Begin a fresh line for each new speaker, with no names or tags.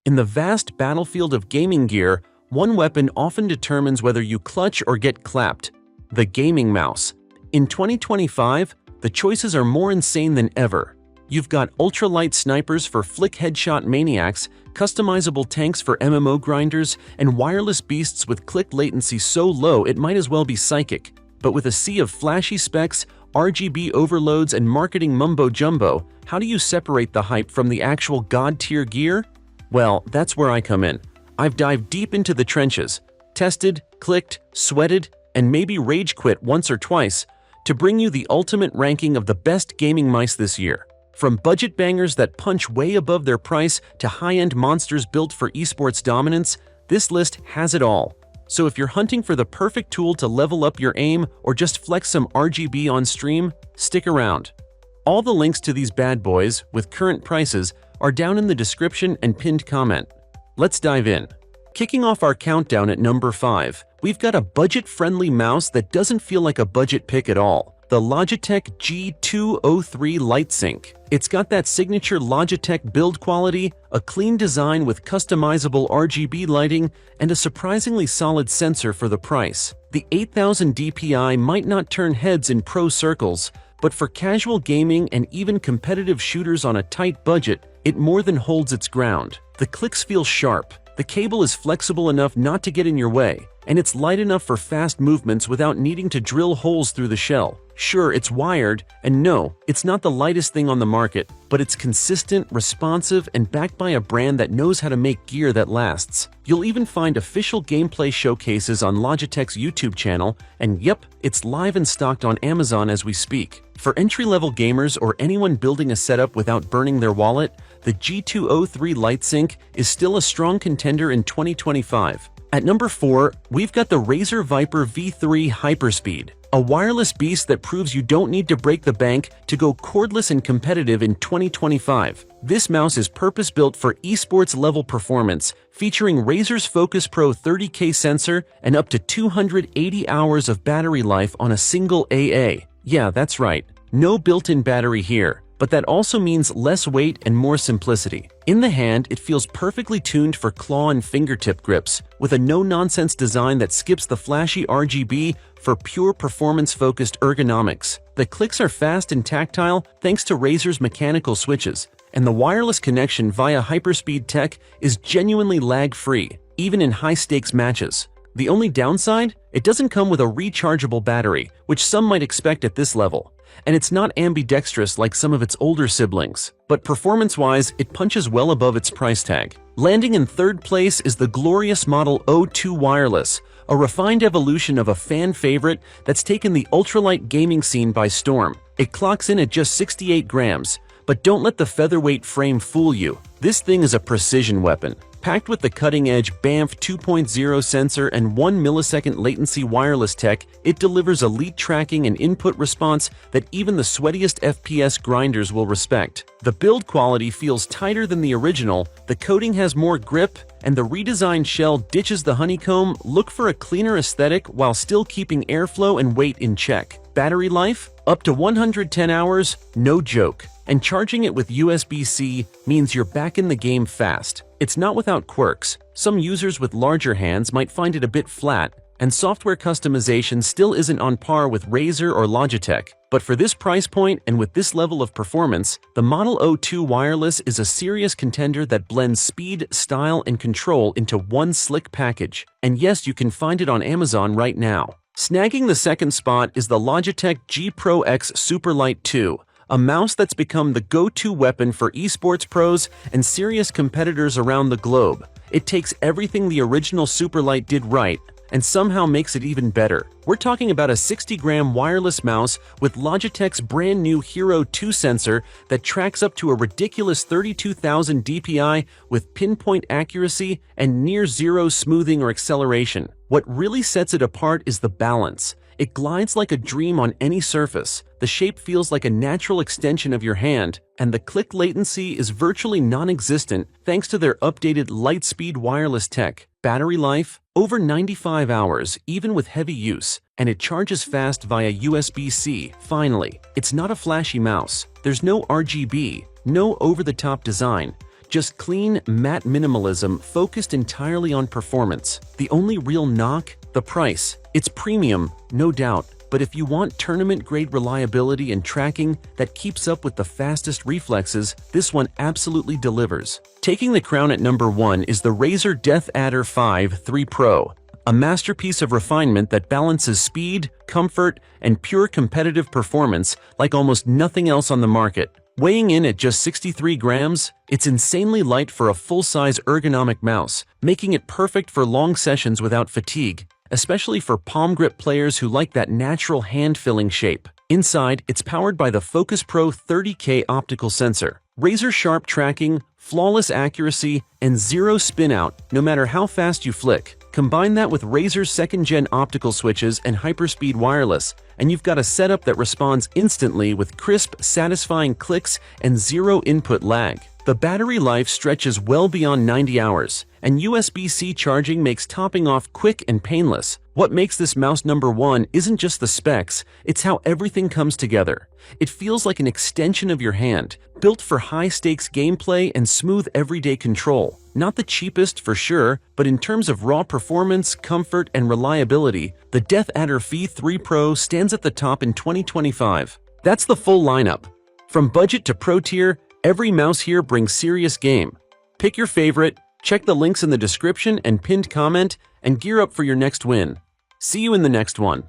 In the vast battlefield of gaming gear, one weapon often determines whether you clutch or get clapped: the gaming mouse. In 2025, the choices are more insane than ever. You've got ultralight snipers for flick headshot maniacs, customizable tanks for MMO grinders, and wireless beasts with click latency so low it might as well be psychic. But with a sea of flashy specs, RGB overloads, and marketing mumbo-jumbo, how do you separate the hype from the actual god-tier gear? Well, that's where I come in. I've dived deep into the trenches, tested, clicked, sweated, and maybe rage quit once or twice to bring you the ultimate ranking of the best gaming mice this year. From budget bangers that punch way above their price to high-end monsters built for esports dominance, this list has it all. So if you're hunting for the perfect tool to level up your aim or just flex some RGB on stream, stick around. All the links to these bad boys, with current prices, are down in the description and pinned comment. Let's dive in. Kicking off our countdown at number 5, we've got a budget-friendly mouse that doesn't feel like a budget pick at all. The Logitech G203 Lightsync. It's got that signature Logitech build quality, a clean design with customizable RGB lighting, and a surprisingly solid sensor for the price. The 8000 DPI might not turn heads in pro circles, but for casual gaming and even competitive shooters on a tight budget, it more than holds its ground. The clicks feel sharp, the cable is flexible enough not to get in your way, and it's light enough for fast movements without needing to drill holes through the shell. Sure, it's wired, and no, it's not the lightest thing on the market, but it's consistent, responsive, and backed by a brand that knows how to make gear that lasts. You'll even find official gameplay showcases on Logitech's YouTube channel, and yep, it's live and stocked on Amazon as we speak. For entry-level gamers or anyone building a setup without burning their wallet, the G203 Lightsync is still a strong contender in 2025. At number 4, we've got the Razer Viper V3 Hyperspeed, a wireless beast that proves you don't need to break the bank to go cordless and competitive in 2025. This mouse is purpose-built for esports-level performance, featuring Razer's Focus Pro 30K sensor and up to 280 hours of battery life on a single AA. Yeah, that's right, no built-in battery here. But that also means less weight and more simplicity. In the hand, it feels perfectly tuned for claw and fingertip grips, with a no-nonsense design that skips the flashy RGB for pure performance-focused ergonomics. The clicks are fast and tactile thanks to Razer's mechanical switches, and the wireless connection via Hyperspeed tech is genuinely lag-free, even in high-stakes matches. The only downside? It doesn't come with a rechargeable battery, which some might expect at this level. And it's not ambidextrous like some of its older siblings. But performance-wise, it punches well above its price tag. Landing in third place is the glorious Model O2 Wireless, a refined evolution of a fan favorite that's taken the ultralight gaming scene by storm. It clocks in at just 68 grams, but don't let the featherweight frame fool you. This thing is a precision weapon. Packed with the cutting-edge BAMF 2.0 sensor and 1 millisecond latency wireless tech, it delivers elite tracking and input response that even the sweatiest FPS grinders will respect. The build quality feels tighter than the original, the coating has more grip, and the redesigned shell ditches the honeycomb. Look for a cleaner aesthetic while still keeping airflow and weight in check. Battery life? Up to 110 hours? No joke. And charging it with USB-C means you're back in the game fast. It's not without quirks. Some users with larger hands might find it a bit flat, and software customization still isn't on par with Razer or Logitech. But for this price point and with this level of performance, the Model O2 Wireless is a serious contender that blends speed, style, and control into one slick package. And yes, you can find it on Amazon right now. Snagging the second spot is the Logitech G Pro X Superlight 2, a mouse that's become the go-to weapon for esports pros and serious competitors around the globe. It takes everything the original Superlight did right and somehow makes it even better. We're talking about a 60-gram wireless mouse with Logitech's brand new Hero 2 sensor that tracks up to a ridiculous 32,000 DPI with pinpoint accuracy and near zero smoothing or acceleration. What really sets it apart is the balance. It glides like a dream on any surface, the shape feels like a natural extension of your hand, and the click latency is virtually non-existent thanks to their updated Lightspeed wireless tech. Battery life? Over 95 hours, even with heavy use, and it charges fast via USB-C. Finally, it's not a flashy mouse. There's no RGB, no over-the-top design, Just clean, matte minimalism focused entirely on performance. The only real knock? The price. It's premium, no doubt, but if you want tournament-grade reliability and tracking that keeps up with the fastest reflexes, this one absolutely delivers. Taking the crown at number 1 is the Razer DeathAdder V3 Pro, a masterpiece of refinement that balances speed, comfort, and pure competitive performance like almost nothing else on the market. Weighing in at just 63 grams, it's insanely light for a full-size ergonomic mouse, making it perfect for long sessions without fatigue, especially for palm grip players who like that natural hand-filling shape. Inside, it's powered by the Focus Pro 30K optical sensor. Razor-sharp tracking, flawless accuracy, and zero spin-out no matter how fast you flick. Combine that with Razer's second-gen optical switches and hyperspeed wireless, and you've got a setup that responds instantly with crisp, satisfying clicks and zero input lag. The battery life stretches well beyond 90 hours, and USB-C charging makes topping off quick and painless. What makes this mouse number 1 isn't just the specs, it's how everything comes together. It feels like an extension of your hand, built for high-stakes gameplay and smooth everyday control. Not the cheapest for sure, but in terms of raw performance, comfort, and reliability, the DeathAdder V3 Pro stands at the top in 2025. That's the full lineup. From budget to pro tier, every mouse here brings serious game. Pick your favorite, check the links in the description and pinned comment, and gear up for your next win. See you in the next one.